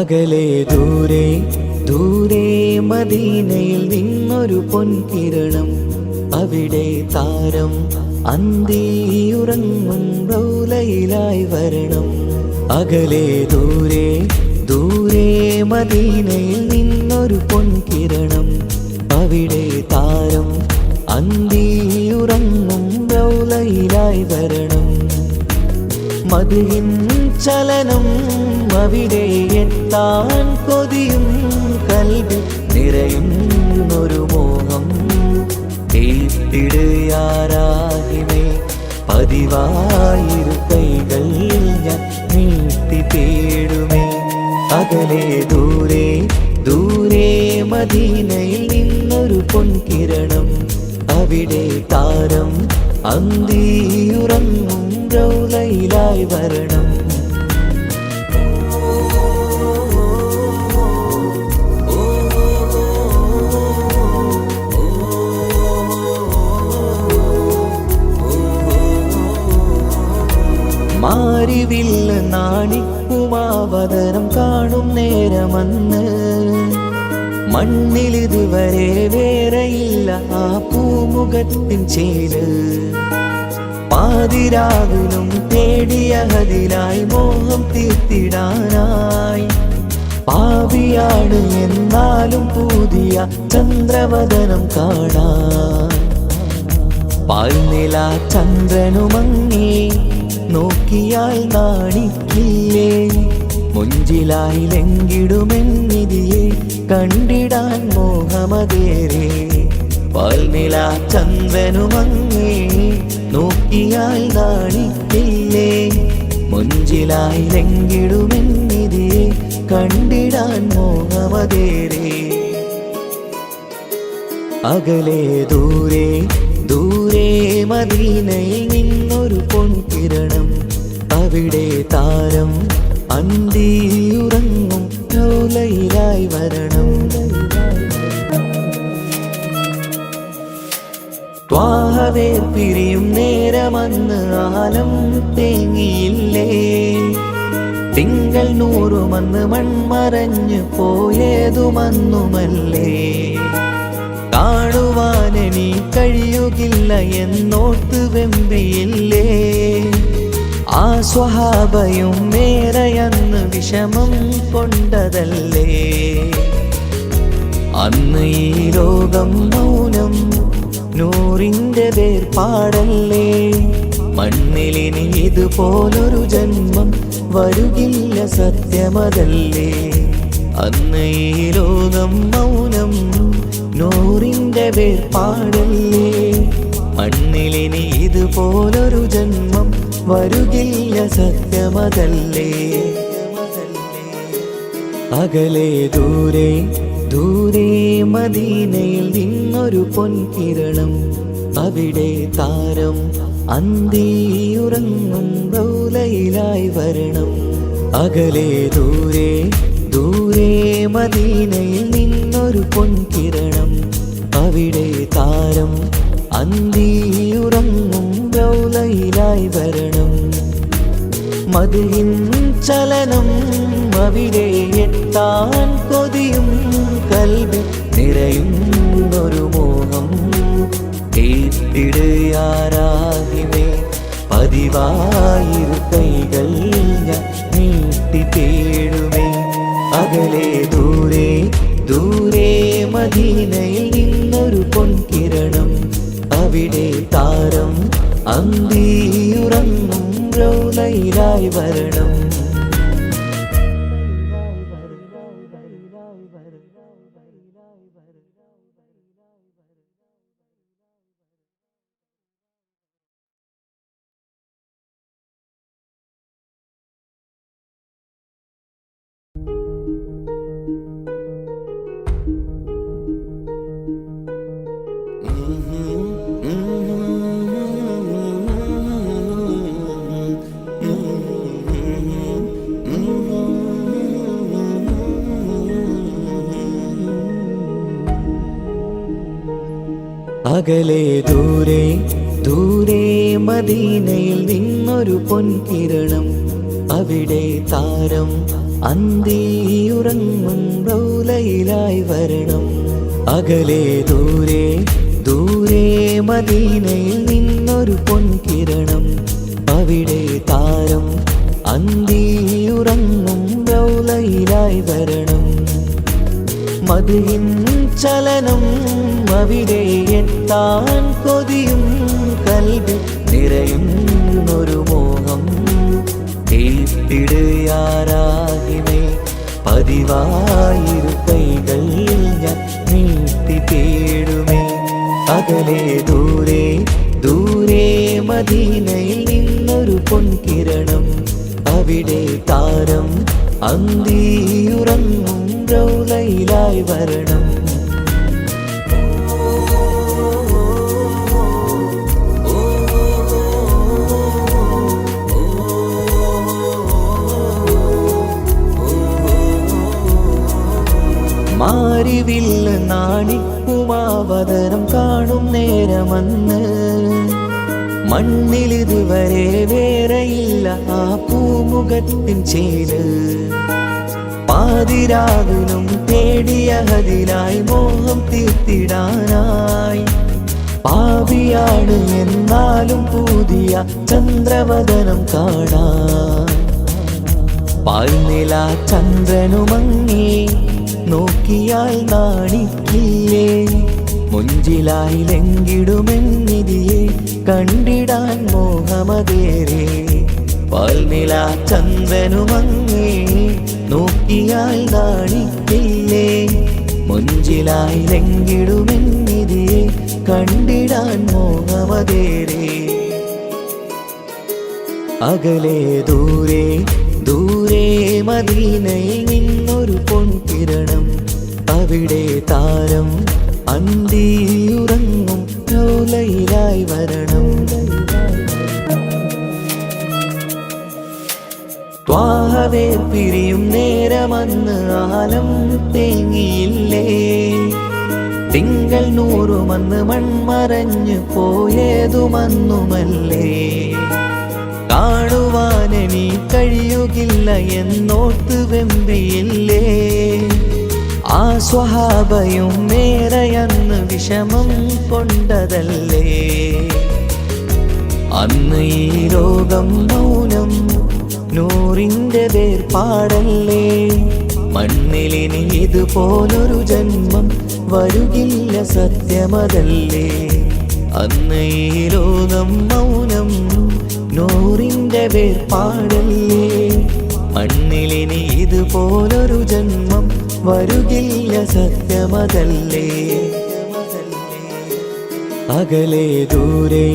അകലെ ദൂരെ ദൂരെ മദീനയിൽ നിന്നൊരു പൊൻകിരണം, അവിടെ താരം അന്തിയുറങ്ങും റൗലയിലായി വരണം. അകലെ ദൂരെ ദൂരെ മദീനയിൽ നിന്നൊരു പൊൻകിരണം, അവിടെ താരം അന്തിയുറങ്ങും റൗലയിലായി വരണം. മദിഹിൻ ചലനം അവിടെ എത്താൻ കൊതിയും, കൽബിൽ നിറയുന്നൊരു മോഹം. ഏറ്റിടുയാരാഹിമേ പതിവായിരു കൈകൾ ഞാൻ നീട്ടി തേടുമേ. അകലെ ദൂരെ ദൂരെ മദീനയിൽ നിന്നൊരു പൊൻകിരണം, അവിടെ താരം അന്തിയുറങ്ങും റൗലയിലായി വരണം. മാരിവില്ല് നാണിക്കുമാവതരം കാണും നേരമന്ന്, മണ്ണിലിതുവരെ വേറെയില്ല ആ പൂമുഖത്തിൻ ചേര്. പാതിരാവിലും തേടിയ ഹദിലായി മോഹം തീർത്തിടാനായി, പാപിയാണ് എന്നാലും പുതിയ ചന്ദ്രവദനം കാണാൻ. പാൽനില ചന്ദ്രനുമങ്ങി നോക്കിയാൽ നാണിക്കില്ലേ, മുഞ്ചിലായി ലംഘിടുമെന്നിതിയെ കണ്ടിടാൻ മോഹമതേറെ. പാൽനില ചന്ദ്രനുമങ്ങി നോക്കിയാൽ നാണിക്കില്ലേ, മുഞ്ചിലായി ലംഘിടുമെന്നിതിയെ കണ്ടിടാൻ മോഹമതേറെ. അകലെ ദൂരെ ദൂരെ മദീനയിൽ നിന്നൊരു പൊൻകിരണം, അവിടെ താരം അന്തിയുറങ്ങും റൗലയിലായി വരണം. ത്വാഹവേ പിരിയും നേരമന്ന് ആലം തേങ്ങിയില്ലേ, തിങ്കൾ നൂറുമന്ന് മൺമറഞ്ഞു പോയതുമന്നുമല്ലേ. കാണുവാനെനി കഴിയുകില്ല എന്നോർത്ത് വെമ്പിയില്ലേ, ആ സ്വഹാബയും മേറയന്ന് വിഷമം കൊണ്ടതല്ലേ. അന്ന് ഈ ലോകം മൗനം, നൂറിൻ്റെ വേർപാടല്ലേ. മണ്ണിലിനി ഇതുപോലൊരു ജന്മം വരുകില്ല സത്യമതല്ലേ. അന്ന് ഈ ലോകം മൗനം, നൂറിൻ്റെ വേർപാടല്ലേ. മണ്ണിലിനി ഇതുപോലൊരു ജന്മം വരുകില്ല സത്യമതല്ലേ. അകലെ ദൂരെ ദൂരെ മദീനയിൽ നിന്നൊരു പൊൻകിരണം, അവിടെ താരം അന്തിയുറങ്ങും റൗലയിലായി വരണം. അകലെ ദൂരെ ദൂരെ മദീനയിൽ നിന്നൊരു പൊൻകിരണം, അവിടെ താരം അന്തിയുറങ്ങും റൗലയിലായി വരണം. മദിഹിൻ ചലനം അവിടെ എത്താൻ കൊതിയും, കൽബിൽ നിറയുന്നൊരു മോഹം. ഏറ്റിടുയാരാഹിമേ പതിവായിരു കൈകൾ ഞാൻ നീട്ടി തേടുമേ. അകലെ ദൂരെ ദൂരെ മദീനയിൽ നിന്നൊരു പൊൻകിരണം, അവിടെ താരം അന്തിയുറങ്ങും റൗലയിലായി വരണം. അകലെ ദൂരെ ദൂരെ മദീനയിൽ നിന്നൊരു പൊൻകിരണം, അവിടെ താരം അന്തിയുറങ്ങും റൗലയിലായി വരണം. അകലെ ദൂരെ ദൂരെ മദീനയിൽ നിന്നൊരു പൊൻകിരണം. അവിടെ താരം അന്തിയുറങ്ങും റൗലയിലായി വരണം. മദ്ഹിൻ ചലനം അവിടെ എത്താൻ കൊതിയും കൽബിൽ നിറയുന്നൊരു മോഹം. കേട്ടിടുയാരാഹിമേ പതിവായിരു കൈകൾ ഞാൻ നീട്ടി തേടുമേ. അകലെ ദൂരെ ദൂരെ മദീനയിൽ നിന്നൊരു പൊൻകിരണം. അവിടെ താരം അന്തിയുറങ്ങും റൗലയിലായി വരണം. മാരിവില്ല നാണിക്കുമാവതരം കാണും നേരമന്ന്. മണ്ണിലിതുവരെ വേറെയില്ല ആ പൂമുഖത്തിൻ ചേര്. പാതിരാവിലും തേടിയ ഹദിലായി മോഹം തീർത്തിടാനായി. പാപിയാണ് എന്നാലും പുതിയ ചന്ദ്രവദനം കാണാൻ. പാൽനില ചന്ദ്രനുമങ്ങി നോക്കിയാൽ നാണിക്കില്ലേ. മുഞ്ചിലായി ലംഘിടുമെന്നിതിയെ കണ്ടിടാൻ മോഹമതേറെ. പാൽനില ചന്ദ്രനുമങ്ങി നോക്കിയാൽ നാണിക്കില്ലേ. മുഞ്ചിലായി ലംഘിടുമെന്നിതിയെ കണ്ടിടാൻ മോഹമതേറെ. അകലെ ദൂരെ ദൂരെ മദീനയിൽ നിന്നൊരു പൊൻകിരണം. അവിടെ താരം അന്തിയുറങ്ങും റൗലയിലായി വരണം. ത്വാഹവേ പിരിയും നേരമന്ന് ആലം തേങ്ങിയില്ലേ. തിങ്കൾ നൂറുമന്ന് മൺമറഞ്ഞു പോയതുമന്നുമല്ലേ. കാണുവാനെനി കഴിയുകില്ല എന്നോർത്ത് വെമ്പിയില്ലേ. ആ സ്വഹാബയും മേറയന്ന് വിഷമം കൊണ്ടതല്ലേ. അന്ന് ഈ ലോകം മൗനം നൂറിൻ്റെ വേർപാടല്ലേ. മണ്ണിലിനി ഇതുപോലൊരു ജന്മം വരുകില്ല സത്യമതല്ലേ. അന്ന് ഈ ലോകം മൗനം നൂറിൻ്റെ വേർപാടല്ലേ. മണ്ണിലിനി ഇതുപോലൊരു ജന്മം വരുകില്ല സത്യമതല്ലേ. അകലെ ദൂരെ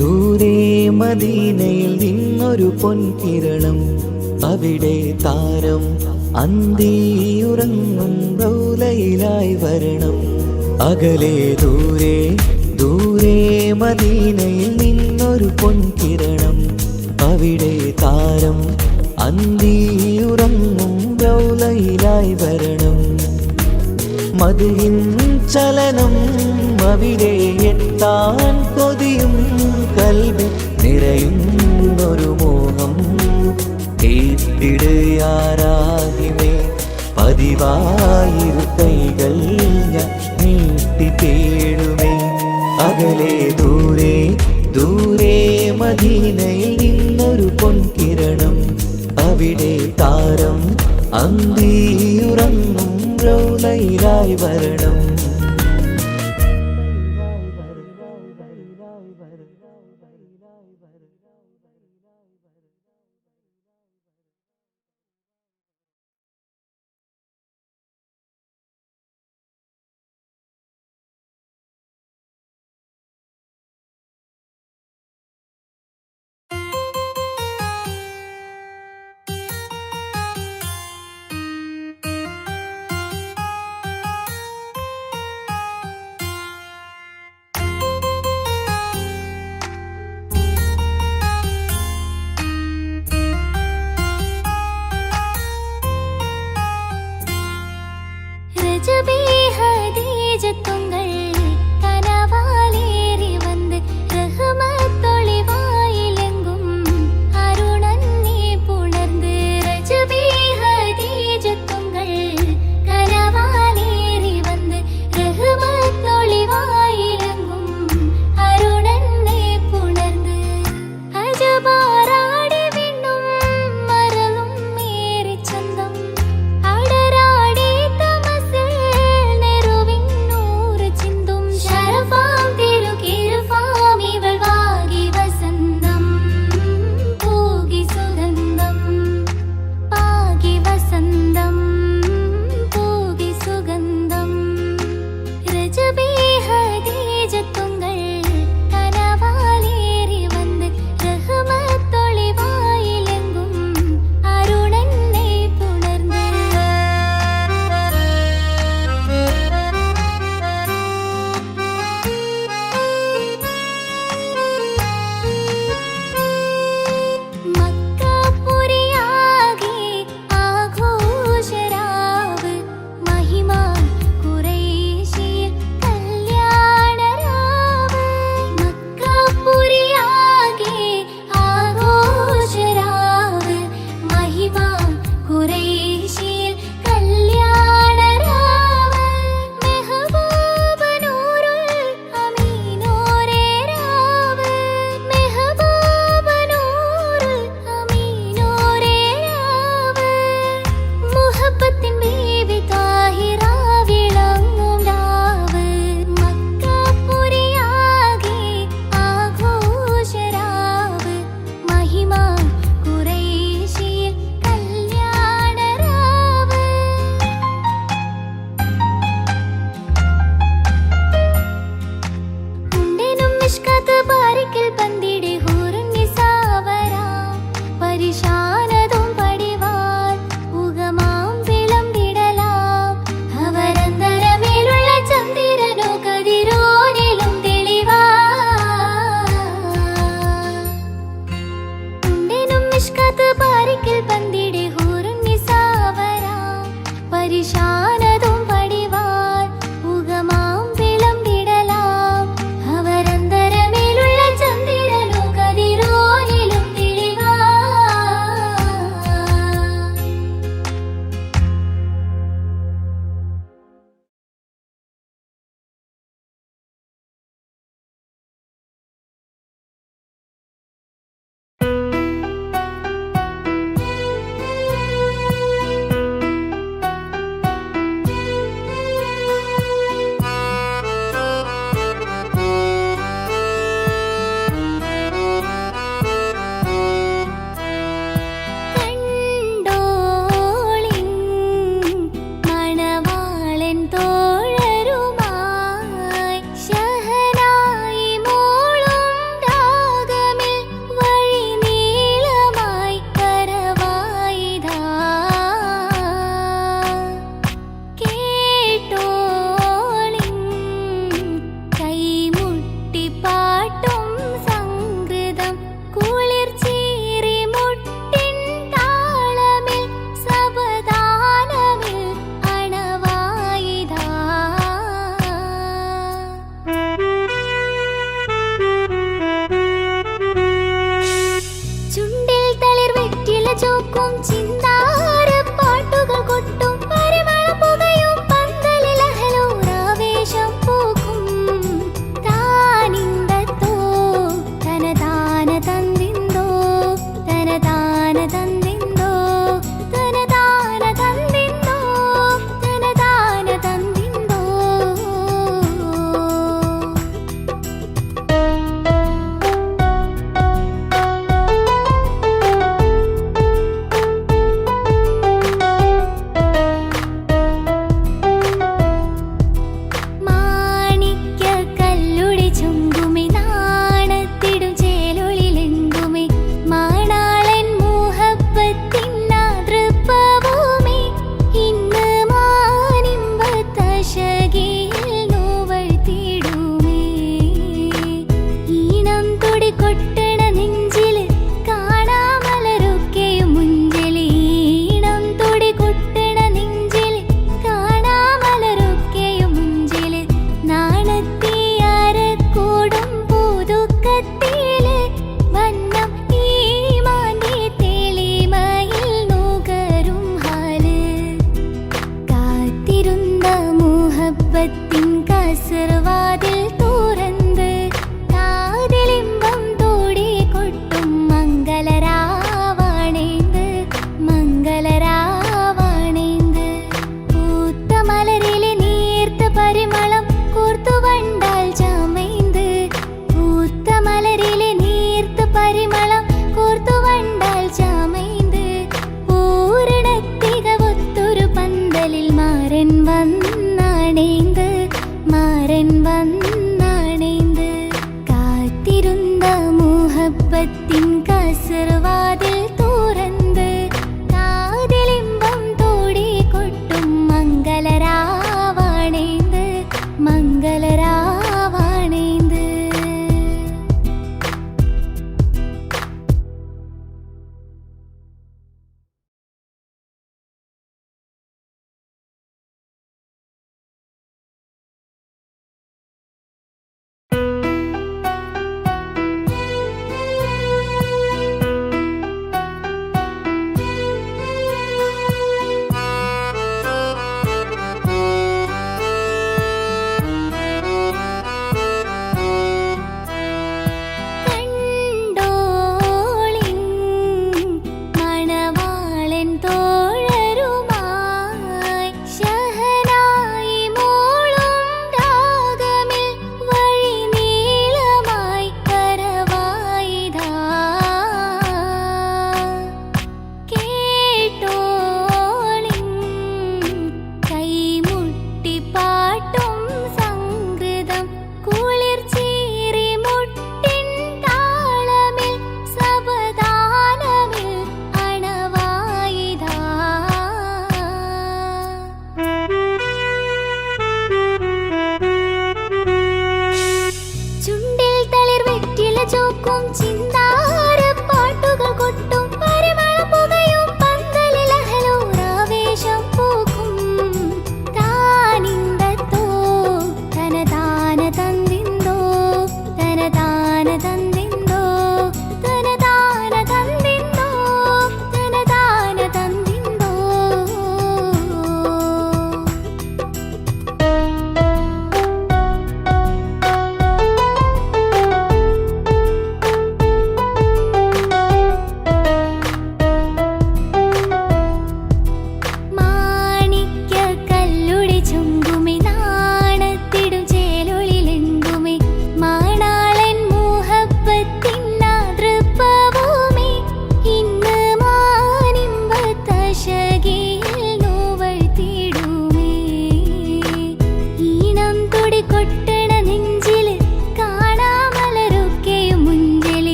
ദൂരെ മദീനയിൽ നിന്നൊരു പൊൻകിരണം. അവിടെ താരം അന്തിയുറങ്ങും റൗലയിലായി വരണം. അകലെ ദൂരെ ദൂരെ മദീനയിൽ നിന്നൊരു പൊൻകിരണം. അവിടെ താരം അന്തിയുറങ്ങും റൗലയിലായി വരണം. മദ്ഹിൻ ചലനം അവിടെ എത്താൻ കൊതിയും കൽബിൽ നിറയുന്നൊരു മോഹം. കേട്ടിടുയാരാഹിമേ പതിവായിരു കൈകൾ ഞാൻ നീട്ടി തേടുമേ. അകലെ ദൂരെ ദൂരെ മദീനയിൽ നിന്നൊരു പൊൻകിരണം. അവിടെ താരം അന്തിയുറങ്ങും റൗലയിലായി വരണം.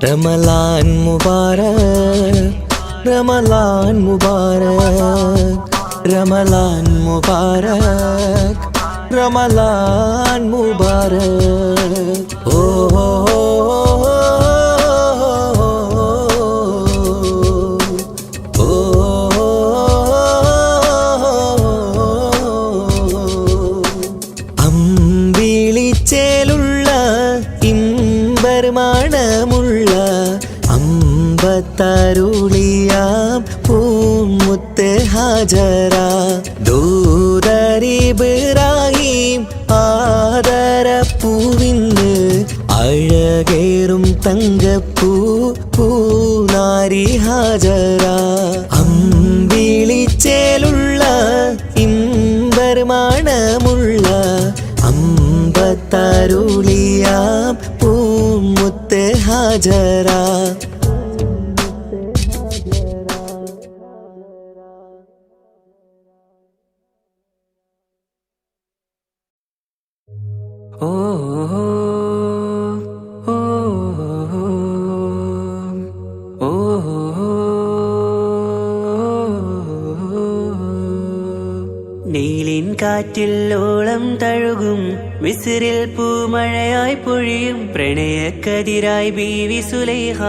रमलान मुबारक, रमलान मुबारक, റമളാൻ മുബാരക് റമളാൻ മുബാരക് ഓ മണമുള്ള അമ്പത്തരുളിയാം പൂമുത്ത് ഹാജറ ദൂതരിബ്രാഹിം ആദരപ്പൂവിന്ന് അഴകേറും തങ്കപ്പൂ പൂനാരി ഹാജറ അമ്പിളിച്ചേലുള്ള ഇമ്പർമണമുള്ള അമ്പത്തരുളിയാം പൂമുത്ത് ഹാജറ ഓ ഓ ഓ നീലിൻ കാറ്റിൽ ഓളം തഴുകും മിസ്രിൽ പൂമഴയായി പൊഴിയും പ്രണയക്കതിരായി ബീവി സുലൈഹ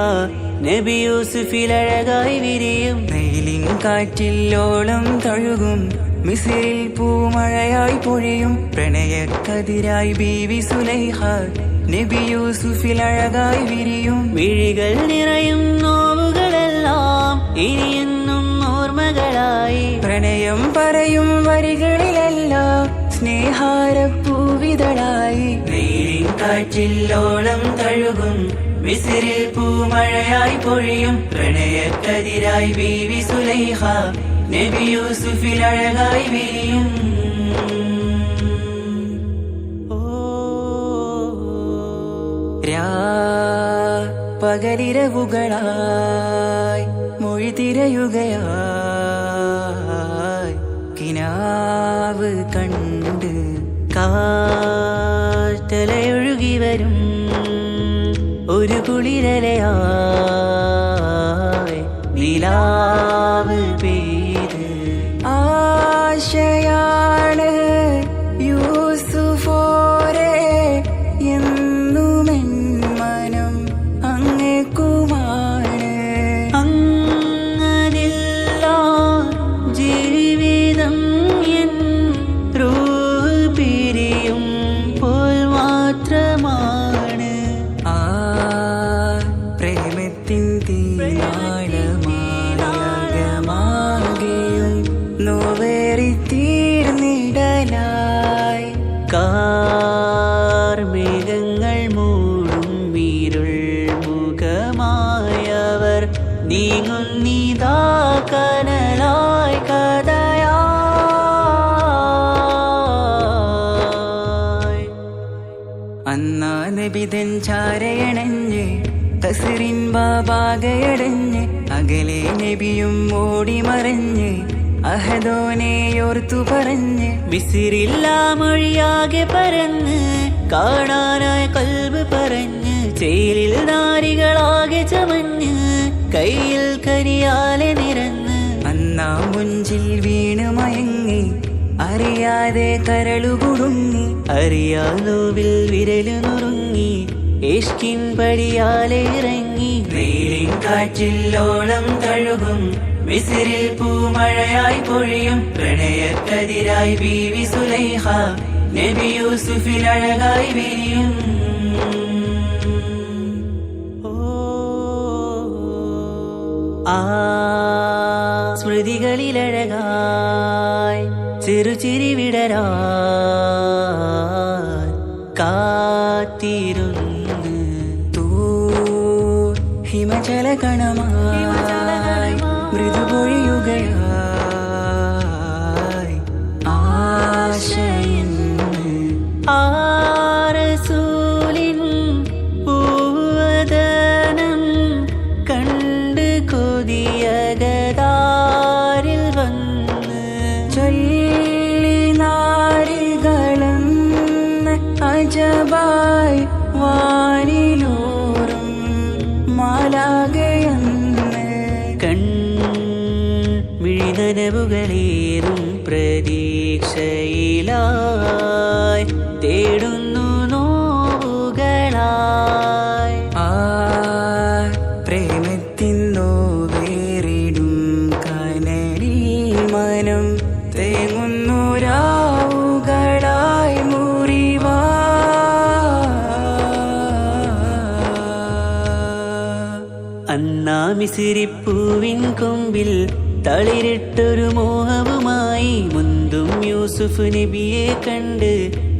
നബി യൂസുഫിൽ അഴകായി വിരിയും നീലിൻ കാറ്റിൽ ഓളം തഴുകും മിസ്രിൽ പൂമഴയായി പൊഴിയും പ്രണയക്കതിരായി ബീവി സുലൈഹ നബി യൂസുഫിൽ അഴകായി വിരിയും മിഴികൾ നിറയും നോവുകളെല്ലാം ഇനിയെന്നും ഓർമ്മകളായി പ്രണയം പറയും വരികളിലെല്ലാം സ്നേഹാരപ്പൂവിതളായി നീലിൻ കാറ്റിൽ ഓളം തഴുകും മിസ്രിൽ പൂമഴയായി പൊഴിയും പ്രണയക്കതിരായി ബീവി സുലൈഹ നബി യൂസുഫിൽ അഴകായി വിരിയും പകലിരവുകളായി മൊഴി തിരയുകയായി കിനാവ് കണ്ട് കാറ്റലയൊഴുകി വരും ഒരു കുളിരലയായി നിലാവ് പെയ്ത് ആശയാണ് യൂസുഫോരെ എന്നുമെൻ മനം അങ്ങേക്കുമാണ് അങ്ങനില്ല ജീവിതം എൻ റൂഹ് പിരിയും പോൽ മാത്രമാണ് ആ പ്രേമത്തിൻ തീരാളമാകെയും നോവേറി തീർന്നിടലായി കാർമേഘങ്ങൾ മൂടും ഇരുൾ മുഖമായവർ നീങ്ങുന്നിതാ കനലായി കഥയായി അന്നാ നബിതൻ ചാരയണഞ്ഞ് കസറിൻ ബാബാകയടഞ്ഞ് അകലെ നബിയും ഓടി മറഞ്ഞ് അഹദോനെയോർത്തു പറഞ്ഞ് മിസിറില്ല മൊഴിയാകെ പരന്ന് കാണാനായ കൽബ് പറഞ്ഞ് ചേലിൽ നാരികളാകെ ചമഞ്ഞ് കയ്യിൽ കരിയാലെ നിരന്ന് അന്നാ മുഞ്ചിൽ വീണ് മയങ്ങി അറിയാതെ കരളുകുടുങ്ങി അറിയാലോവിൽ വിരല് നുറുങ്ങി ഇഷ്കിൻ പടിയാലെ ഇറങ്ങി നീലിൻ കാറ്റിൽ ഓളം തഴുകും മിസ്രിൽ പൂമഴയായി പൊഴിയും പ്രണയക്കതിരായി ബീവി സുലൈഹ നബി യൂസുഫിൽ അഴകായി വിരിയും ആ സ്മൃതികളിലഴകായി ചെറുചിരി വിടരാൻ കാത്തിരുന്ന് ഹിമജല കണമായി മൃദുപൊഴിയുകയായി ആശയിന്ന് ആരസൂലിൻ പൂവദനം കണ്ട് കൊതിയകതാരിൽ വന്ന് ചൊല്ലി നാരികളെന്ന് അജബായി വാനിലൂറും മാലാകയെന്ന് മിഴിനനവുകളേറും തേങ്ങുന്നു രാവുകളായി മുറിവാ. അന്നാ മിസിരിപ്പൂവിൻ കൊമ്പിൽ തളിരിട്ടൊരു മോഹവുമായി മുന്തും യൂസുഫ് നബിയെ കണ്ട്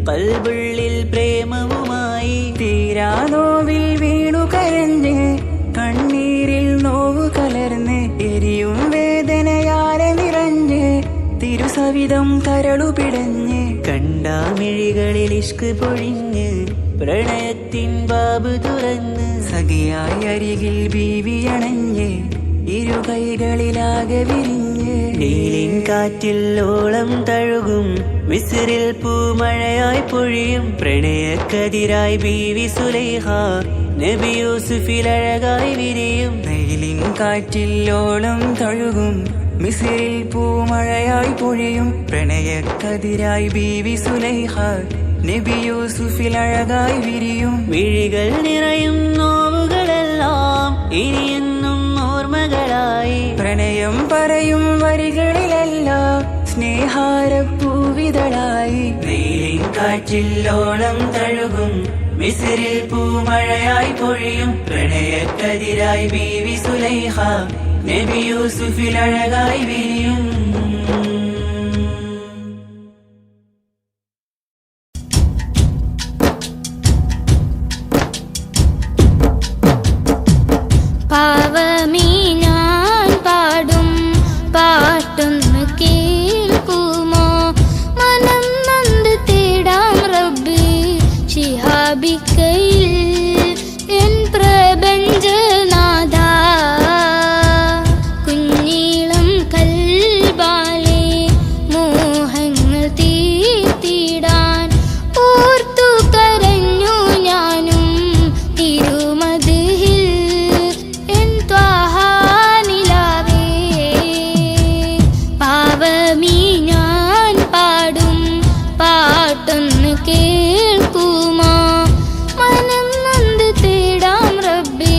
കൽബുള്ളിൽ പ്രേമവുമായി. തീരാ നോവിൽ വീണു കരഞ്ഞ് കണ്ണീരിൽ നോവ് കലർന്ന് എരിയും വേദനയാലെ നിറഞ്ഞ് തിരുസവിധം കരളു പിടഞ്ഞ് കണ്ടാമിഴികളിൽ ഇഷ്ക് പൊഴിഞ്ഞ് പ്രണയത്തിൻ ബാബ് തുറന്ന് സഖിയായി അരികിൽ ബീവി അണഞ്ഞ് ഇരു കൈകളിലാകെ വിരിഞ്ഞ് നീലിൻ കാറ്റിൽ ഓളം തഴുകും മിസ്രിൽ പൂമഴയായി പൊഴിയും പ്രണയക്കതിരായി ബീവി സുലൈഹ നബി യൂസുഫിൽ അഴകായി വിരിയും. നീലിൻ കാറ്റിൽ ഓളം തഴുകും മിസ്രിൽ പൂമഴയായി പൊഴിയും പ്രണയക്കതിരായി ബീവി സുലൈഹ നബി യൂസുഫിൽ അഴകായി വിരിയും. മിഴികൾ നിറയും നോവുകളെല്ലാം ഇനിയെന്നും ഓർമ്മകളായി. പ്രണയം പറയും വരികളിലെല്ലാം സ്നേഹാരപ്പൂവിതളായി. നീലിൻ കാറ്റിൽ ഓളം തഴുകും മിസ്രിൽ പൂമഴയായി പൊഴിയും പ്രണയക്കതിരായി ബീവി സുലൈഹ നബി യൂസുഫിൽ അഴകായി വിരിയും. പാവമീ ഞാൻ പാടും പാട്ടൊന്ന് കേൾക്കുമോ? മനം നൊന്ത് തേടാം റബ്ബി ശിഹാബിക്കയിൽ എൻ പ്രപഞ്ചനാഥ. കുഞ്ഞീളം കൽബാലെ മോഹങ്ങൾ തീർത്തിടാൻ ഓർത്തു കരഞ്ഞു ഞാനും തിരുമദിഹിൽ എൻ ത്വാഹാനിലാവേ. പാവമീ ഞാൻ പാടും പാട്ടൊന്ന് കേൾക്കുമോ? മനം നൊന്ത് തേടാം റബ്ബേ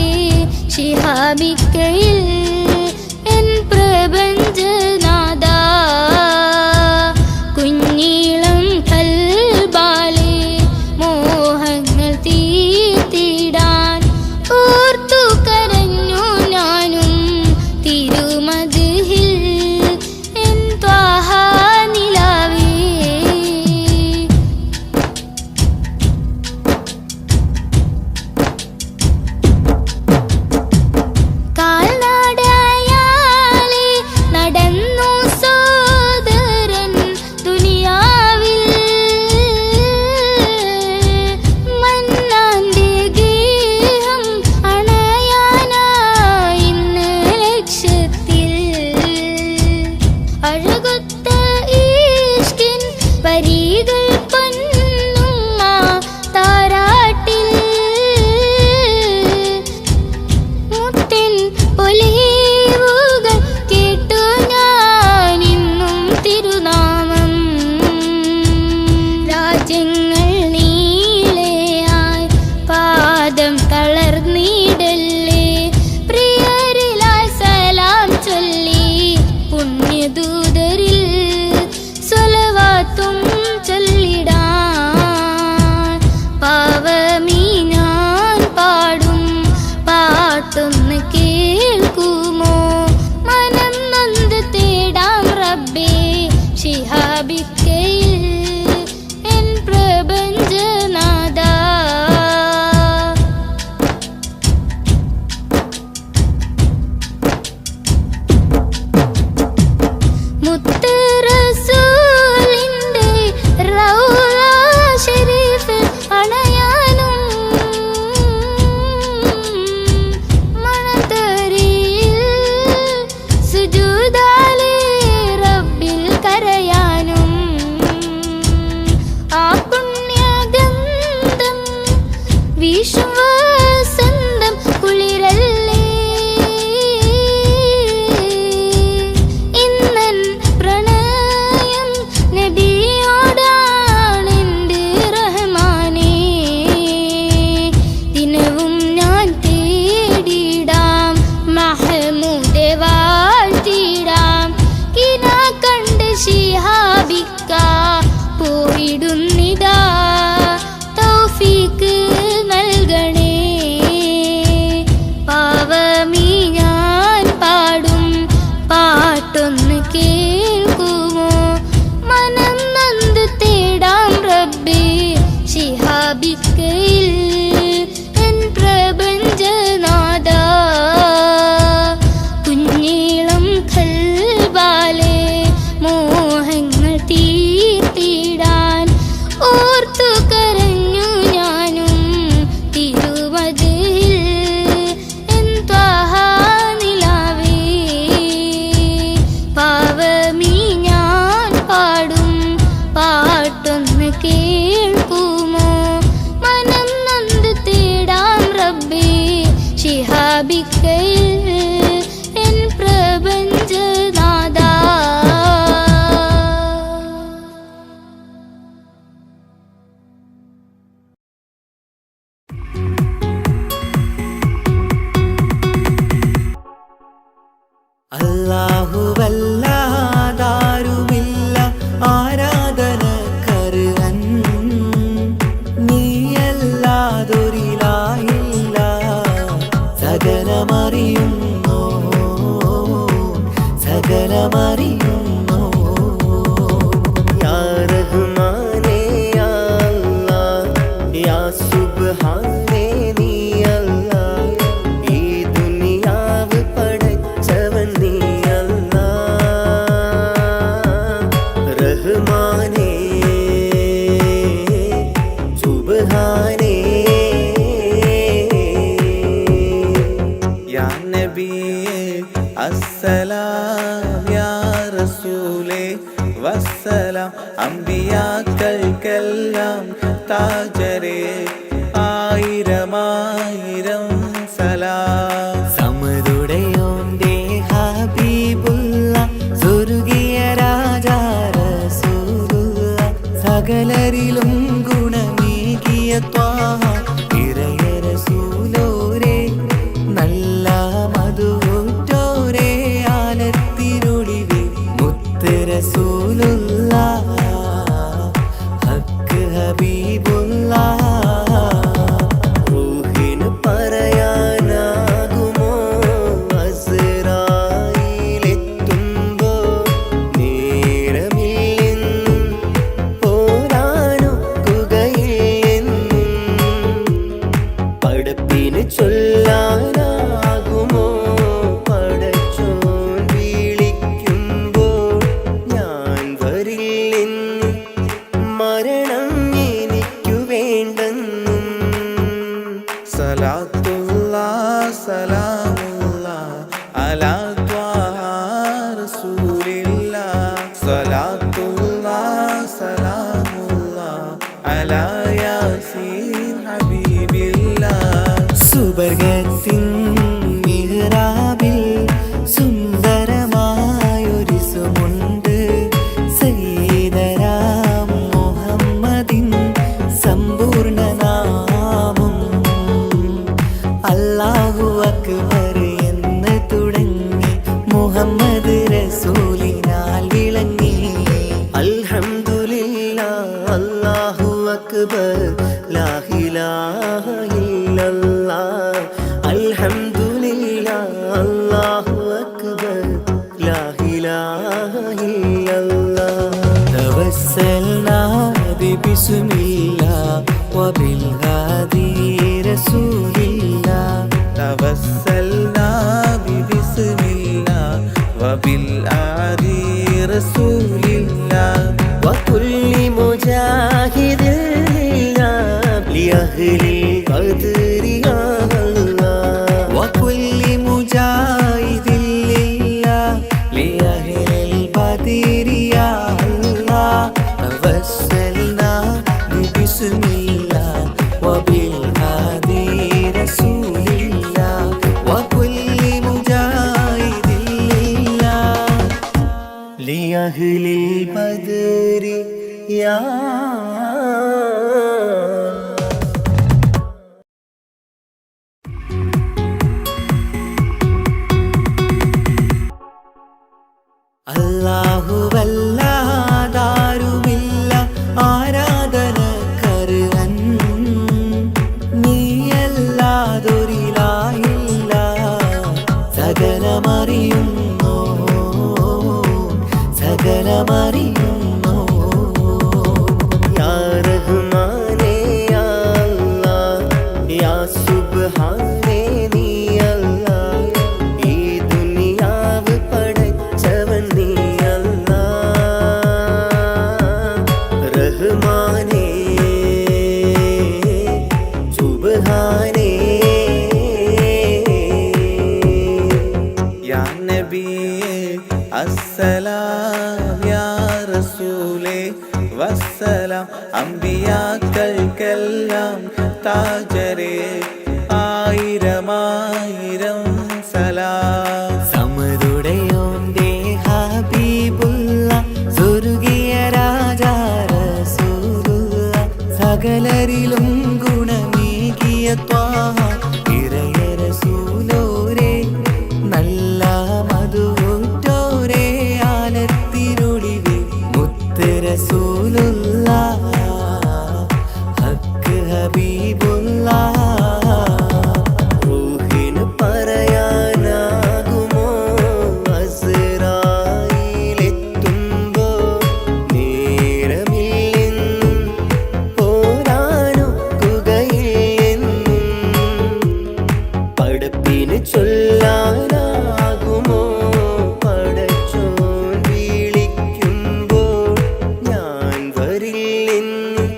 ശിഹാബിക്കയിൽ എൻ പ്രപഞ്ചനാഥ. കുഞ്ഞീളം കൽബാലെ മോഹങ്ങൾ തീർത്തിടാൻ ഓർത്തു കരഞ്ഞു ഞാനും തിരുമദിഹിൽ എൻ ത്വാഹാനിലാവേ. കാൽനടയാലെ നടന്നു സോദരൻ ദുനിയാവിൽ. മന്നാന്റെ ഗേഹം അണയാനായി ഇന്ന് ലക്ഷ്യത്തിൽ. അഴകൊത്ത ഈഷ്കിൻ വരികൾ പൊന്നുമ്മ താരാട്ടിൽ. മുത്തിൻ പൊലിവുകൾ കേട്ടു ഞാനിന്നും തിരുനാമം. രാജ്യങ്ങൾ നീളെയായി പാദം തളർന്നിടല്ലേ. പ്രിയരിലായി സലാം ചൊല്ലി പുണ്യദൂതരിൽ സ്വലവാത്തും ചൊല്ലിടാൻ. പാവമീ ഞാൻ പാടും പാട്ടൊന്ന് കേൾക്കുമോ? മനം നൊന്ത് തേടാം റബ്ബേ ശിഹാബിക്കയിൽ എൻ പ്രപഞ്ചനാഥ. മുത്ത് റസൂലിന്റെ റൗള ശരീഫ് അണയാനും മണത്തരിയിൽ സുജൂദാലെ റബ്ബിൽ കരയാനും തേടുന്നിതാ തൗഫീക്ക് നൽകണേ. പാവമീ ഞാൻ പാടും പാട്ടൊന്ന് കേൾക്കുമോ? മനം നൊന്ത് തേടാം റബ്ബേ ശിഹാബിക്കയിൽ എൻ പ്രപഞ്ചനാഥ. കുഞ്ഞീളം ഖൽബാലെ മോഹങ്ങൾ തീർത്തിടാൻ ഓർത്തു കരഞ്ഞു ഞാനും തിരുമതിൽ എൻ ത്വാഹ നിലാവേ. പാവമീ ഞാൻ പാടും പാട്ടൊന്ന് കേൾക്കുമോ? മനം നൊന്ത് തേടാം റബ്ബേ ശിഹാബിക്കയിൽ എൻ പ്രപഞ്ചനാഥ. അല്ലാഹുവല്ലാതാരുമില്ല ആരാധനക്കർഹൻ, നീയല്ലാതൊരിലായില്ല സകലമറിയുന്നു സകലമറിയുന്നു. യാ റഹ്മാനേ യാ അല്ലാഹ് യാ സുബ്ഹാനേ നീ അല്ലാഹ്. ഈ ദുനിയാവ് പടച്ചവൻ നീ അല്ലാഹ്. റഹ്മാനേ സുബ്ഹാനേ. യാ നബിയേ അസ്സലാം യാ റസൂലേ വസ്സലാം. അംബിയാക്കൾക്കെല്ലാം താജരേ ആയിരമായിരം സലാം. സമതുടയോന്റെ ഹബീബുള്ള സ്വർഗീയ രാജാ റസൂലുള്ള. സകലരിലും ഗുണമേകിയ ത്വാഹ ഇറയ റസൂലോരേ. നല്ല മധുറ്റോരേ ആലത്തിരുളിവേ മുത്ത് റസൂലുള്ള ഹക്ക് ഹബീബുള്ള. റൂഹിന് പറയാനാകുമോ അസ്റായിലെത്തുമ്പോൾ നേരമില്ലെന്നും പോരാനൊക്കുകയില്ലെന്നും. പടപ്പിന് ചൊല്ലാനാകുമോ പടച്ചോൻ വിളിക്കുമ്പോൾ ഞാൻ വരില്ലെന്ന് മരണം എനിക്കു വേണ്ടെന്നും. സലാത്തുല്ലാഹ് സലാമുല്ലാഹ് അലാ ത്വാഹ റസൂലില്ലാഹ്. സലാത്തുല്ലാഹ് സലാമുല്ലാഹ് അലാ യാസീൻ ഹബീബില്ലാഹ്. സുബർഗത്തിൻ മിഹ്റാബിൽ സുന്ദരമായൊരു സുമുണ്ട്. സയ്യിദനാം മുഹമ്മദിൻ സമ്പൂർണ്ണനാമം. അല്ലാഹു അക്ബർ എന്ന് തുടങ്ങി മുഹമ്മദ് റസൂലിനാൽ വിളങ്ങി. അൽഹംദുലില്ലാഹ് അല്ലാഹു അക്ബർ ലാ ഇലാഹ ഇല്ലല്ലാഹ്. അൽഹംദുലില്ലാഹ് അല്ലാഹു അക്ബർ ലാ ഇലാഹ ഇല്ലല്ലാഹ്. തവസ്സൽനാ ബിസ്മില്ലാഹ് വബിൽ ഹാദി റസൂലില്ലാഹ്. തവസ്സൽനാ ബിസ്മില്ലാഹ് വബിൽ ഹാദി റസൂലില്ലാഹ്. വകുല്ലി മുജാഹിദിൻ ലിഅഹ്ലിൽ ഖദ്രി യാ അല്ലാഹ്. വകുല്ലി മുജാഹിദിൻ ലിഅഹ്ലിൽ ഖദ്രി യാ അല്ലാഹ്. തവസ്സൽനാ ബിസ്മില്ലാഹ് വബിൽ ഹാദി റസൂലില്ലാഹ്. വകുല്ലി മുജാഹിദിൻ ലിഅഹ്ലിൽ ഖദ്രി യാ. അല്ലാഹുവല്ലാതാരുമില്ല ആരാ സുബ്ഹാനേ നീ അല്ലാ, ഈ ദുനിയാവ് പടച്ചവൻ നീ അല്ലാ. റഹ്മാനേ സുബ്ഹാനേ. യാ നബിയേ അസ്സലാം, യാ റസൂലേ വസ്സലാം. അമ്പിയാക്കൾക്കെല്ലാം താജരേ ആയിരമായിരം സലാം. സമരുടയോന്റെ ഹബീബുള്ള സ്വർഗീയ രാജാ റസൂലുള്ള, സകലരിലും ഗുണമേകിയ ത്വാഹ ഇറയ റസൂലോരേ, നല്ല മധുറ്റോരേ ആലത്തിനൊളിവേ മുത്ത് റസൂലുള്ള, ഹക്ക് ഹബീബുള്ള. റൂഹിന് പറയാനാകുമോ അസ്റായീലെത്തുമ്പോ, നേരമില്ലെന്നും പോരാനൊക്കുകയില്ലെന്നും പടപ്പിന് ചൊല്ലാനാകുമോ പടച്ചോൻ വിളിക്കുമ്പോൾ, ഞാൻ വരില്ലെന്നും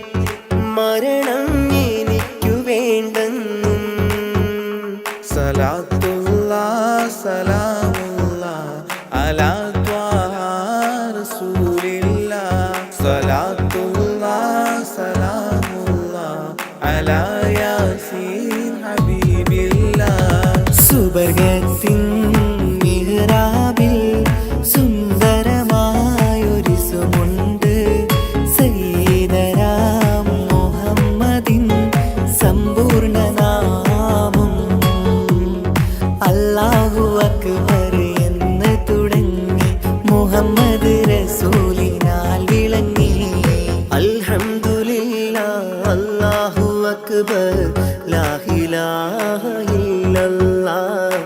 മരണം എനിക്കു വേണ്ടെന്നും. സലാത്തുല്ലാഹ് സലാമുല്ലാഹ് അലാ ത്വാഹ റസൂലില്ലാഹ്. സലാത്തുല്ലാഹ് സലാമുല്ലാഹ് അലാ യാസീൻ ഹബീബില്ലാഹ്. സുബർഗത്തിൻ മിഹ്റാബിൽ സുന്ദരമായൊരു സുമുണ്ട്, സയ്യിദനാം മുഹമ്മദിൻ സമ്പൂർണ്ണ നാമം. അല്ലാഹു അക്ബർ എന്ന് തുടങ്ങി മുഹമ്മദ് റസൂലിനാൽ വിളങ്ങി. അൽഹംദുലില്ലാഹ് അല്ലാഹു അക്ബർ ലാ ഇലാഹ ഇല്ലല്ലാഹ്.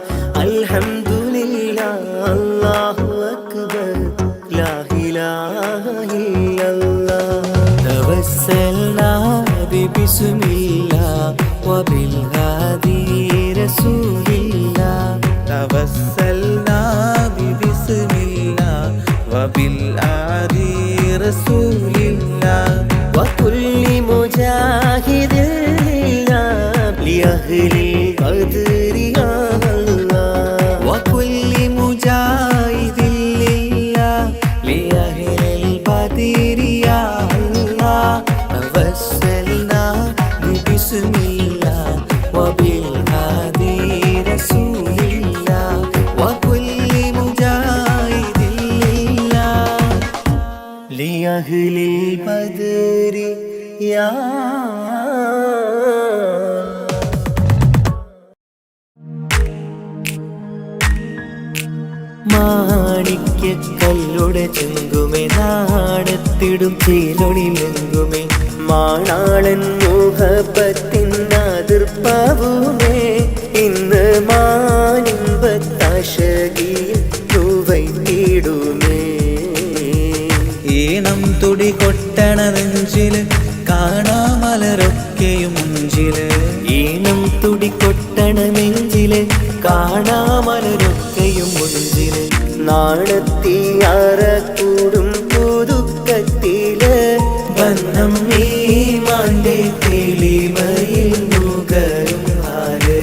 അൽഹംദുലില്ലാഹ് അല്ലാഹു അക്ബർ ലാ ഇലാഹ ഇല്ലല്ലാഹ്. توسلنا ببسم الله وبالهادي رسول الله. توسلنا ببسم الله وبالآدي رسول الله. وكل مجاهد لله لأهل القدر يا الله. وكل مجاهد لله لأهل البدر يا الله. توسلنا ببسم الله وبالهادي رسول الله. وكل مجاهد لله لأهل البدر يا മാണിക്യക്കല്ലുടെ ചെങ്കുമേ, നാടത്തിടും ചേലൊളിലെങ്കുമേ, മാണാളൻ മുഹബത്തിൻ അതിർപ്പാവുമേ, ഇന്ന് മാനിമ്പത്താശകിയിൽ തൂവൈത്തിടുമേ. ഈണം തുടി കൊട്ടണ നെഞ്ചില് കാണാമലരൊക്കെയും മുഞ്ചില്. ഈണം തുടികൊട്ടണ നെഞ്ചില് കാണാമലരൊക്കെയും മുഞ്ചില്. നാണത്തിയാറ കൂടും പുതുക്കത്തില് ബന്ധം ഈമാന്റെ തെളിമയിൽ നുകരും ഹാല്.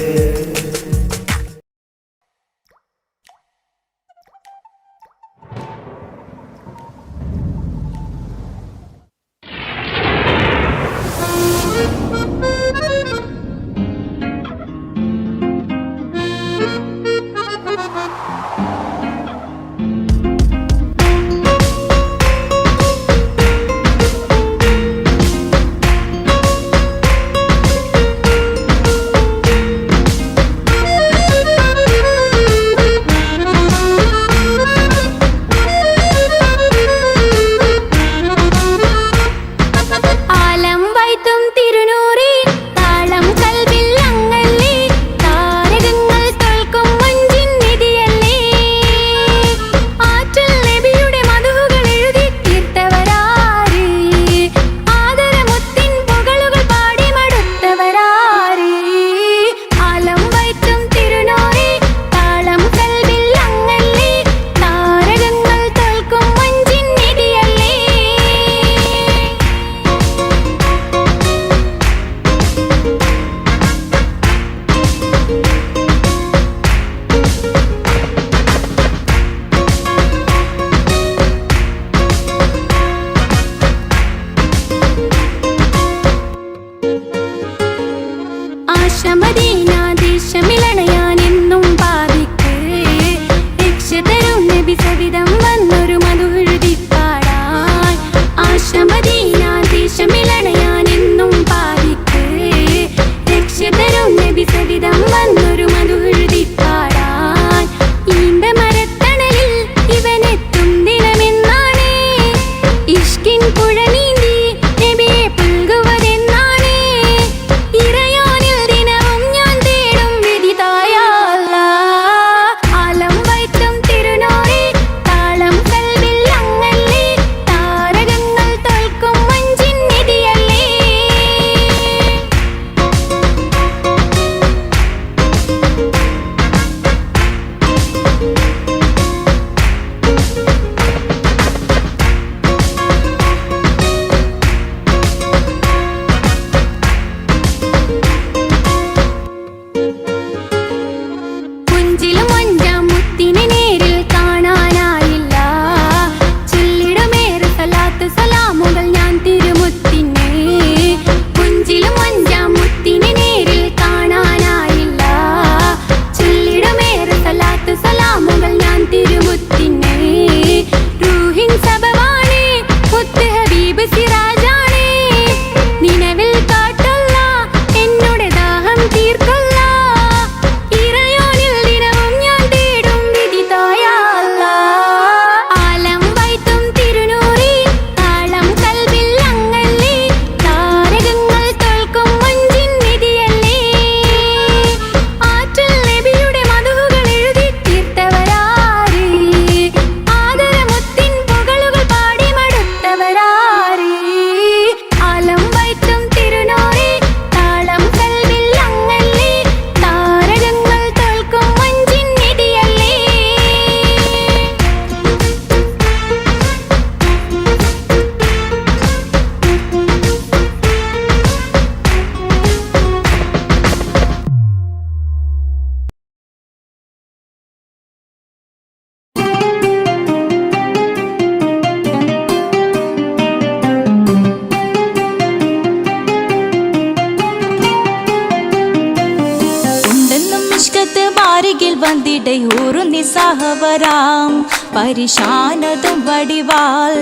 വന്നിടയൂറുന്നി സഹവരാം പരിശാനതും വടിവാൾ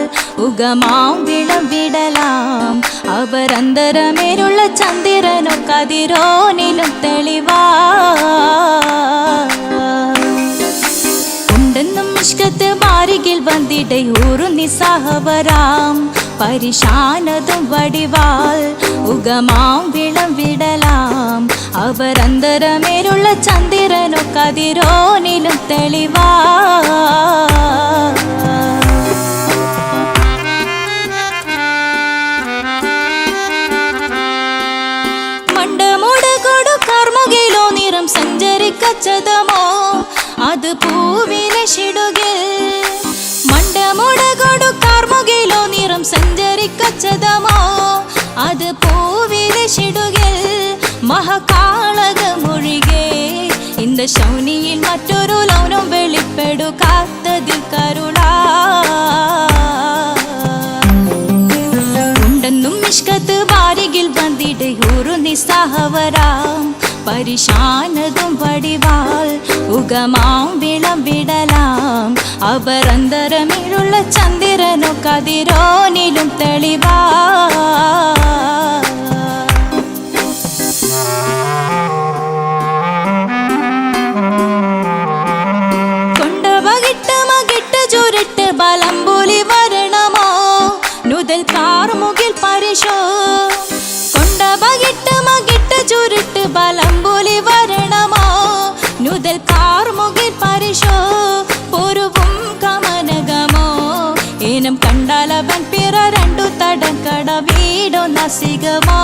ഉഗമാം വിടലാം അവരന്തരമേലുള്ള ചന്ദ്രനോ കതിരോനിലും തെളിവാ ഉണ്ടെന്നും ഇഷ്കത്ത് ബാരികിൽ വന്നിടയൂറുന്നി സഹവരാം പരിശാനതും വടിവാൾ ഉഗമാം വിടലാം അവരന്തരമേലുള്ള ചന്ദ്രനോ കതിരോനിലും തെളിവാ മണ്ടമുടകൊടു കർമുകിലോ നിറം സഞ്ചരിക്കച്ചതമോ അത് പൂവിലെ ഷിടുകിൽ മണ്ടമുടകൊടു കർമുകിലോ നിറം സഞ്ചരിക്കച്ചതമോ അത് പൂവിലെ ഷിടുകിൽ മഹകാളകമൊഴികെ இந்த ശൗനിയിൽ മറ്റൊരു ലൗനം വെളിപ്പെടു കാത്തതിൽ കരുളാ ഉണ്ടെന്നും ഇഷ്കത്ത് ബാരികിൽ വന്നിടയൂറുന്നി സഹവരാം പരിശാനതും വടിവാൾ ഉഗമാം വിടലാം അവരന്തരമിഴുള്ള ചന്ദ്രനോ കതിരോനിലും തെളിവാ ചുരുട്ട് ബലം പോലി വരണമോ നുതൽ കാർമുകിൽ പരിശോ കൊണ്ടപകിട്ട് ചുരുട്ട് ബലം പോലി വരണമോ നുതൽ കാർമുകിൽ പരിശോ പൊരുവും കമനകമോ ഏനം കണ്ടാലവൻ പിറ രണ്ടു തടക്കട വീടോ നസികമോ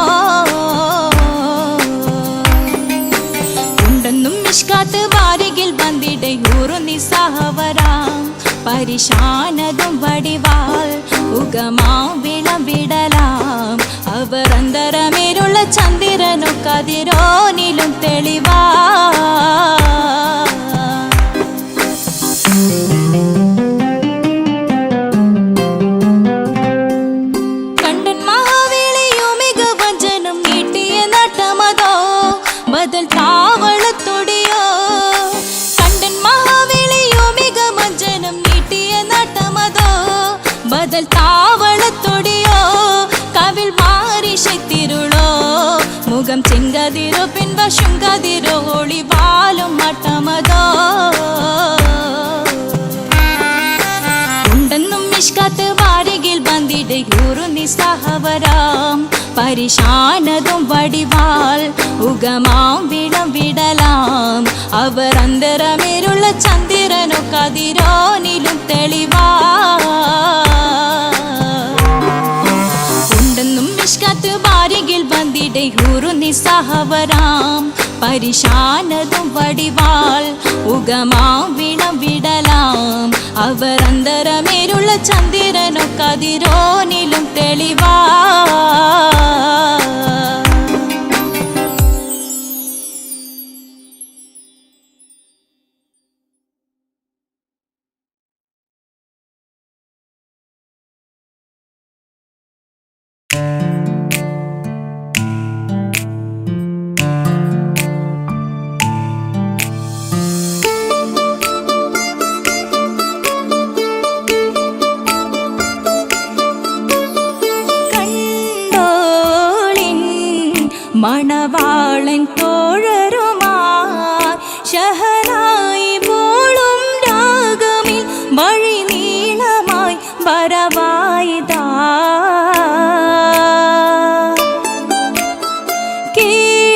ഉണ്ടെന്നും ഇഷ്കാത്ത് ബാരികിൽ വന്നിടയൂറുന്നി സഹവരാം പരിശാനതും വടിവാൾ ഉഗമാം വിടലാം അവരന്തരമേലുള്ള ചന്ദ്രനോ കതിരോനിലും തെളിവാ കണ്ടൻ മഹാവേളിയോ മികവഞ്ചനും നീട്ടിയ നട്ടമതോ ബദൽ താവളത്തൊടിയോ കണ്ടൻ മഹാവേളിയോ മികവഞ്ചനും നീട്ടിയ നട്ടമതോ ബദൽ താവളത്തൊടിയോ കവിൽ മാറി ശക്തിരുളോ മുഖം ചെങ്കതിരോ പിൻവശുങ്കതിരോ ഒളിവാലും മട്ടമതോ ഉണ്ടെന്നും ഇഷ്കത്ത് ബാരികിൽ വന്നിടയൂറുന്നി സഹവരാം പരിശാനതും വടിവാൾ ഉഗമാം വിടലാം അവരന്തരമേലുള്ള ചന്ദ്രനോ കതിരോനിലും തെളിവാ ഉണ്ടെന്നും ഇഷ്കത്ത് ബാരികിൽ വന്നിടയൂറുന്നി സഹവരാം പരിശാനതും വടിവാൾ ഉഗമാം വിടലാം അവരന്തരമേലുള്ള ചന്ദ്രനോ കതിരോനിലും തെളിവാ മണവാളൻ തോഴരുമായി ഷഹനായി പോളും രാഗമിൽ വഴി നീളമായി വരവായിതാ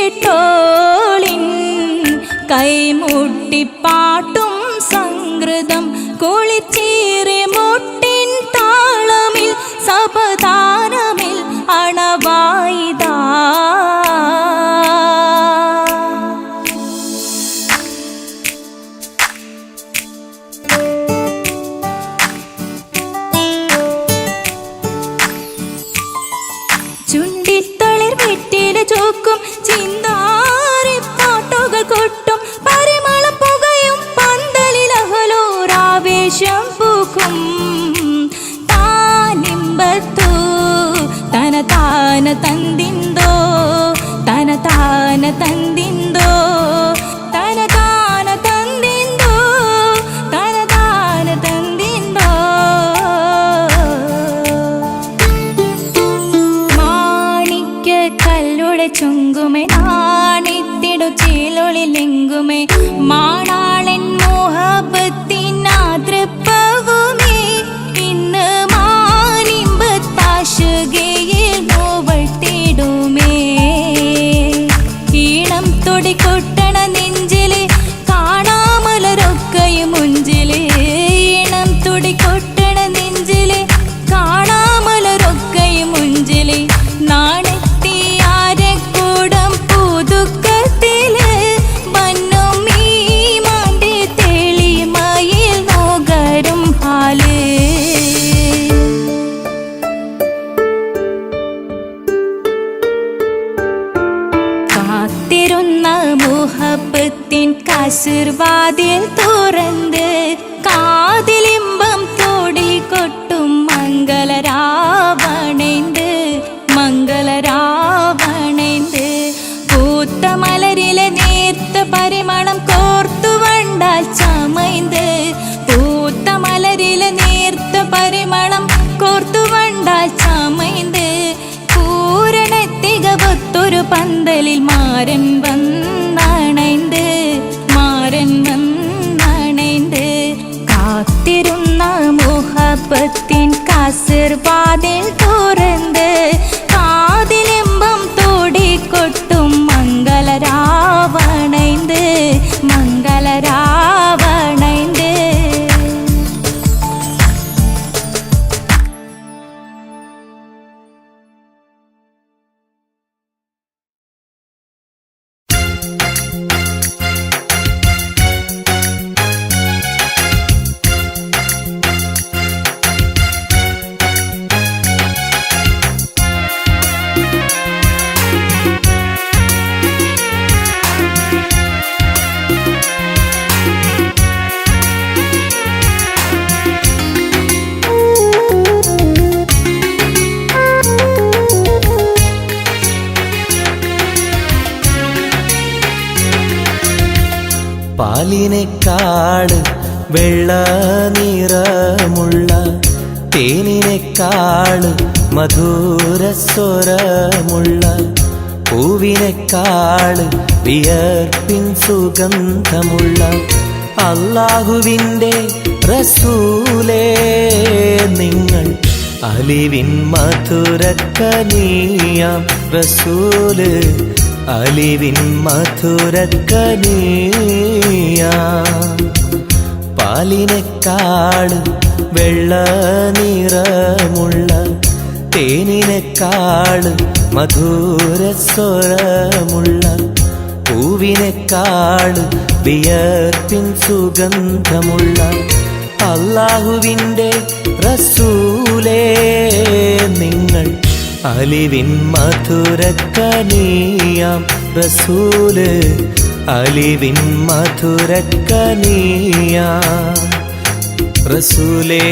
കേട്ടോളിൻ കൈമുട്ടിപ്പാട്ടും സംഗൃതം കുളിച്ചേറി മുട്ടിൻ താളമിൽ സപതാരമിൽ അണവായിതാ ചുണ്ടിത്തളിർ വെറ്റില ചോക്കും ചിന്താരിപ്പാട്ടുകൾ കൊട്ടും പരിമളം പുകയും പന്തലിലഹലോരാവേശം പൂക്കും താനിമ്പത്തു തന താന തന്തിന്തോ തന താന തന്തിന്തോ തന താന തന്തിന്തോ ചുങ്കുമേ നാണിത്തിടു ചീലൊളിലെങ്കുമേ മാണാളൻ മോഹബത്തിനാതൃപ്പവുമേ ഇന്ന് മാനിമ്പത്താശുകയിൽ നോവട്ടിടുമേ ഈണം തൊടിക്കൊട്ടണ നെഞ്ചില് കാണാമലരൊക്കെയും മുഞ്ചില് ഈണം തുടിക്കൊട്ടണ നെഞ്ചില് കാണാമലരൊക്കെയും മുഞ്ചില് നാണത്തിയാരെ കൂടം പുതുക്കത്തില് വന്നും ഈ മാന്റെ തെളിമയിൽ നോകരും ഹാല് കാത്തിരുന്ന മുഹബത്തിൻ കസുർവാതിൽ തുറന്ന് കാതിലിമ്പം തോടി കൊട്ടും മംഗളരാവണൈந்து മംഗളരാവണൈந்து പൂത്ത മലരിലെ നേർത്ത പരിമളം കോർത്തു വണ്ടാൽ ചമൈந்து പൂത്ത മലരിലെ നേർത്ത പരിമളം കോർത്തു വണ്ടാൽ ചമൈந்து പൂരണത്തികവൊത്തൊരു പന്തലിൽ മാരൻ വന്നണൈந்து മാരൻ വന്നണൈந்து കാത്തിരുന്ന മുഹബത്തിൻ കസുർവാതിൽ തുറന്ന് കാതിലിമ്പം തോടിക്കൊട്ടും മംഗളരാവണൈந்து മംഗളരാവണൈந்து പാലിനെക്കാട് വെള്ള നിറമുള്ള തേനിനെക്കാട് മധുരസ്വരമുള്ള പൂവിനെക്കാട് വിയർപ്പിൻ സുഗന്ധമുള്ള അല്ലാഹുവിൻ്റെ റസൂലേ നിങ്ങൾ അലിവിൻ മധുരക്കനിയാം റസൂല് അലിവിൻ മധുരക്കനിയാം പാലിനെക്കാട് വെള്ള നിറമുള്ള തേനിനെക്കാട് മധുരസ്വരമുള്ള പൂവിനെക്കാട് വിയർപ്പിൻ സുഗന്ധമുള്ള അല്ലാഹുവിൻ്റെ റസൂലേ നിങ്ങൾ അലിവിൻ മധുരക്കനിയാം റസൂല് അലിവിൻ മധുരക്കനിയാം റസൂലേ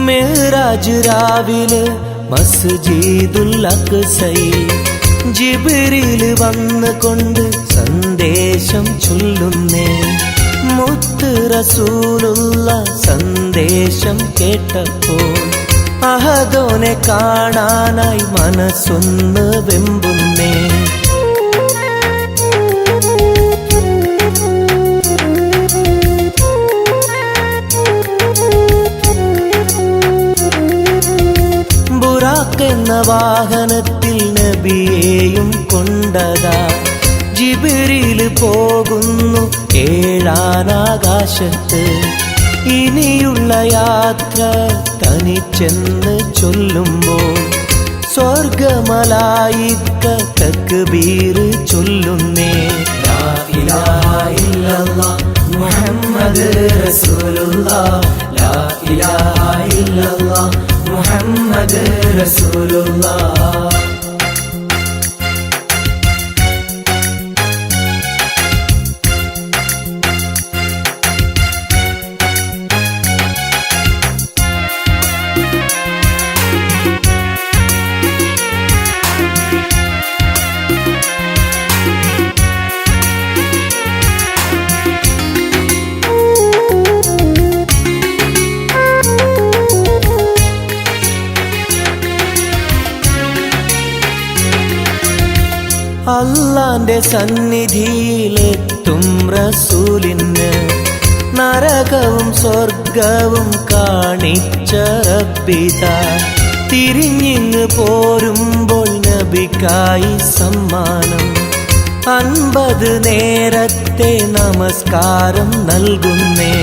മെഹ്റാജ് രാവിലെ മസ്ജിദുൽ അഖ്സയിൽ ജിബ്രീൽ വന്നുകൊണ്ട് സന്ദേശം ചൊല്ലുന്നേ മുത്ത് റസൂലുള്ള സന്ദേശം കേട്ടപ്പോൾ അഹദോനെ കാണാനായി മനസ്സൊന്ന് വെമ്പുന്നേ എന്ന വാഹനത്തിൽ നബിയെയും കൊണ്ടതാ ജിബ്രീൽ പോകുന്നു ഏഴാനാകാശത്ത്. ഇനിയുള്ള യാത്ര തനിച്ചെന്ന് ചൊല്ലുമ്പോൾ സ്വർഗമലായിക്ക തക്ബീർ ചൊല്ലുന്നേ. ലാ ഇലാഹ ഇല്ലല്ലാഹ് മുഹമ്മദ് റസൂലുള്ളാഹ് ലാ ഇലാഹ ഇല്ലല്ലാഹ് മുഹമ്മദ് റസൂലുള്ളാഹ്. അല്ലാന്റെ സന്നിധിയിലെത്തും റസൂലിന് നരകവും സ്വർഗവും കാണിച്ച റബ്ബിതാ. തിരിഞ്ഞിങ്ങ് പോരുമ്പോൾ നബിക്കായി സമ്മാനം 50 നേരത്തെ നമസ്കാരം നൽകുന്നേ.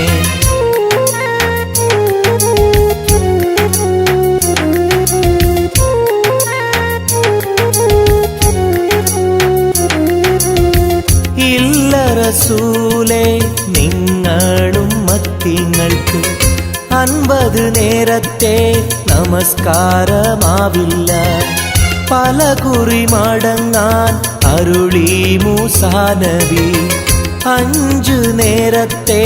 റസൂലേ നിങ്ങളും മത്തിങ്ങൾക്ക് 50 നേരത്തെ നമസ്കാരമാവില്ല. പല കുറി മടങ്ങാൻ അരുളി മൂസാ നബി. 5 നേരത്തെ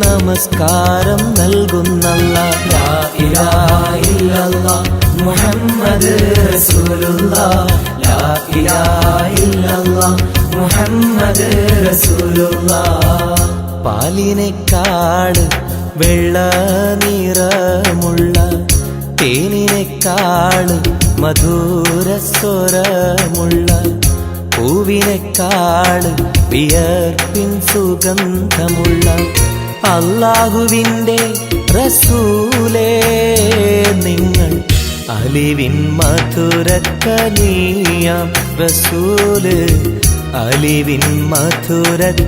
നമസ്കാരം നൽകുന്നല്ലാഹ്. ലാ ഇലാഹ ഇല്ലല്ലാഹ് മുഹമ്മദ് റസൂലുള്ളാഹ് ലാ ഇലാഹ ഇല്ലല്ലാഹ് മുഹമ്മദ് റസൂലുള്ളാഹ്. പാലിനെക്കാട് വെള്ള നിറമുള്ള തേനിനെക്കാട് മധുരസ്വരമുള്ള പൂവിനെക്കാട് വിയർപ്പിൻ സുഗന്ധമുള്ള അല്ലാഹുവിൻ്റെ റസൂലേ നിങ്ങൾ അലിവിൻ മധുരക്കനിയാം റസൂല് അലിവിൻ മധുരക്കനിയാം.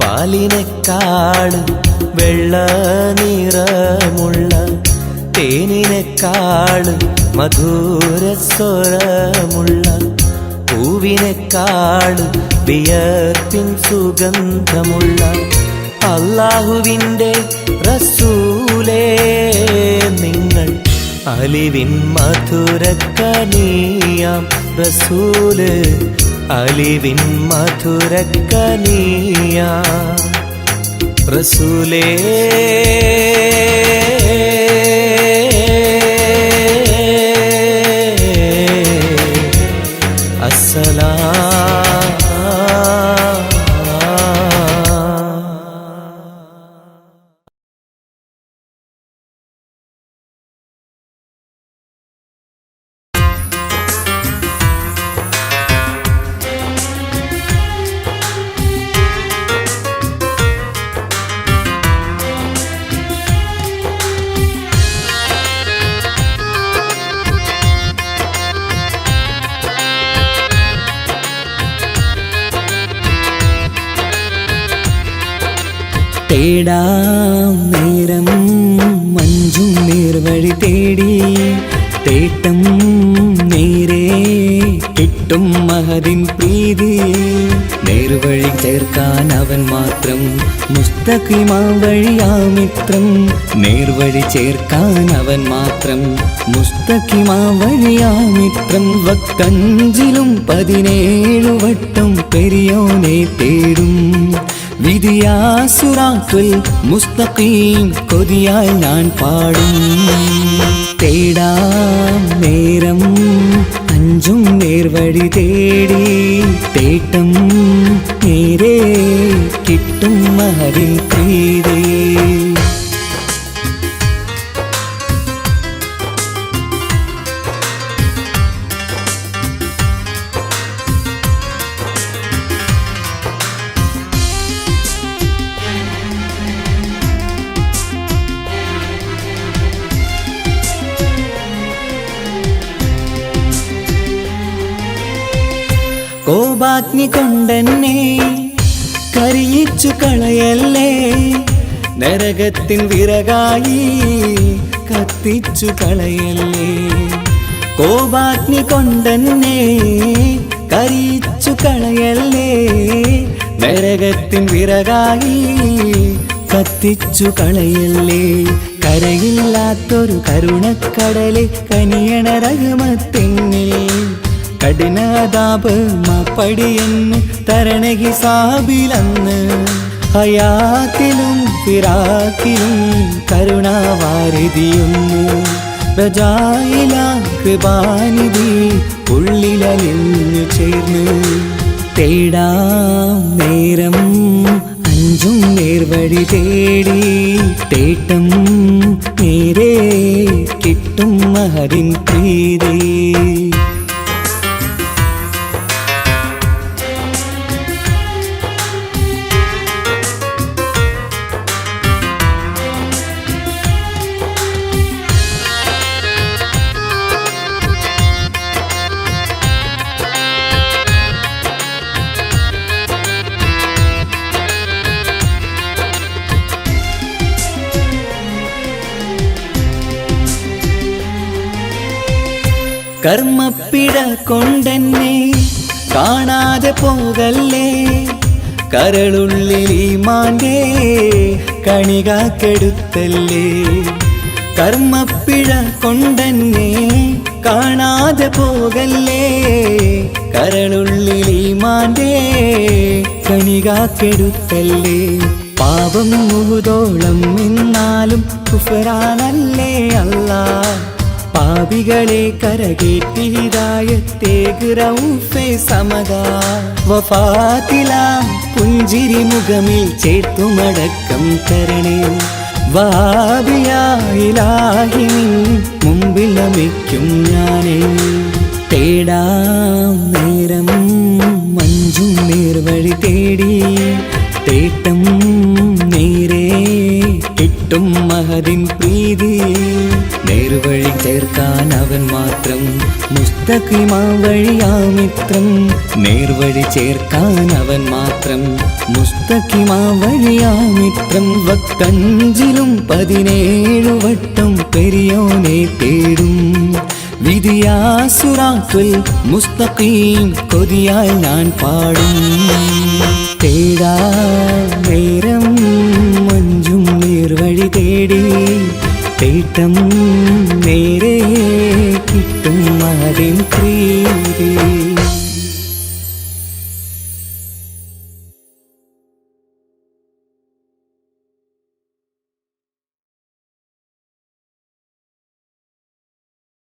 പാലിനെക്കാട് വെള്ള നിറമുള്ള തേനിനെക്കാട് മധുരസ്വരമുള്ള പൂവിനെക്കാട് വിയർപ്പിൻ സുഗന്ധമുള്ള അല്ലാഹുവിൻ്റെ റസൂലേ നിങ്ങൾ അലിവിൻ മധുരക്കനിയാം റസൂല് അലിവിൻ മധുരക്കനിയാം റസൂലേ. തേടാം നേരം മഞ്ചും നേർവഴി തേടി തേട്ടം നേരെ കിട്ടും മഹദിൻ പ്രീതി. നേർവഴി ചേർക്കാൻ അവൻ മാത്രം മുസ്തഖിമാ വഴിയാ മിത്രം. നേർവഴി ചേർക്കാൻ അവൻ മാത്രം മുസ്തഖിമാ വഴിയാ മിത്രം. വക്തഞ്ചിലും 17 വട്ടം പെരിയോനെ തേടും വിധിയാ സിറാത്തുൽ മുസ്തഖീം കൊതിയാൽ ഞാൻ പാടും. തേടാം നേരം അഞ്ചും നേർവഴി തേടി തേട്ടം നേരെ കിട്ടും മഹദിൻ പ്രീതി. കോപാഗ്നി കൊണ്ടെന്നെ കരിയിച്ചു കളയല്ലേ, നരകത്തിൻ വിറകായി കത്തിച്ചു കളയല്ലേ. കോപാഗ്നി കൊണ്ടെന്നെ കരിയിച്ചു കളയല്ലേ, നരകത്തിൻ വിറകായി കത്തിച്ചു കളയല്ലേ. കരയില്ലാത്തൊരു കരുണക്കടലെ കനിയണ റഹ്മത്തെന്നിൽ കഠിനതാപ് മാപ്പടിയെന്ന് തരണ ഹിസാബിലന്ന്. ഹയാത്തിലും ഫിറാക്കിലും കരുണാവാരിതിയൊന്ന് പ്രജായില കൃപാനിധി ഉള്ളിലലിഞ്ഞു ചേർന്ന്. തേടാം നേരം അഞ്ചും നേർവഴി തേടി തേട്ടം നേരെ കിട്ടും മഹരിൻ പ്രീതി. കർമ്മപ്പിഴ കൊണ്ടെന്നെ കാണാതെ പോകല്ലേ. കരളുള്ളിൽ ഈമാന്റെ കണികാക്കെടുത്തല്ലേ. കർമ്മപ്പിഴ കൊണ്ടെന്നെ കാണാതെ പോകല്ലേ. കരളുള്ളിൽ ഈമാന്റെ കണികാക്കെടുത്തല്ലേ. പാപം മുഴുതോളം എന്നാലും കുഫറാനല്ലേ അല്ലാ. പാപികളെ കരകേറ്റി ഹിദായത്തേക് റഊഫേ സമദാ. വഫാത്തിലാം പുഞ്ചിരി മുഖമിൽ ചേർത്തുമടക്കം തരണേ. വഹാബിയായിലാഹി നിൻ മുമ്പിൽ നമിക്കും ഞാനേ. തേടാം നേരം മഞ്ചും നേർവഴി തേടി തേട്ടം നേരെ കിട്ടും മഹദിൻ പ്രീതി. നേർവഴി ചേർക്കാൻ അവൻ മാത്രം മുസ്തഖിമാ വഴിയാ മിത്രം. നേർവഴി ചേർക്കാൻ അവൻ മാത്രം മുസ്തഖിമാ വഴിയാ മിത്രം. വക്കഞ്ചിലും 17 വട്ടം പെരിയോനെ തേടും വിധിയാസുറാത്തുൽ മുസ്തഖീം കൊതിയാൽ ഞാൻ പാടും. തേടാ നേരം മഞ്ചും നേർവഴി തേടി തേട്ടം നേരെ കിട്ടും മഹദിൻ പ്രീതി.